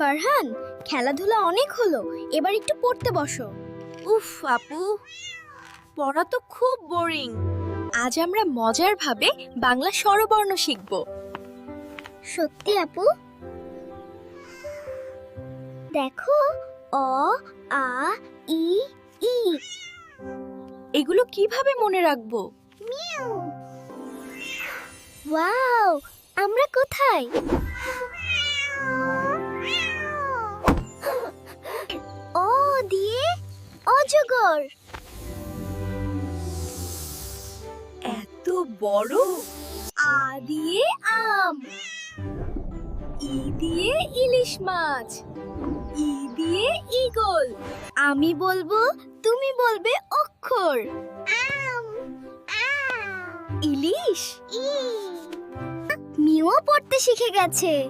ফারহান, খেলাধুলা অনেক হলো, এবার একটু পড়তে বসো। উফ আপু, পড়া তো খুব বোরিং। আজ আমরা মজার ভাবে বাংলা স্বরবর্ণ শিখব। সত্যি আপু? দেখো, অ, আ, ই, ই। এগুলো কিভাবে মনে রাখবো? ওয়াও, আমরা কোথায়? ও দিয়ে অজগর। এত বড়। আ দিয়ে আম। ই দিয়ে ইলিশ মাছ। ই দিয়ে ঈগল। আমি বলবো, তুমি বলবে অক্ষর। ইলিশ। মিও পড়তে শিখে গেছে।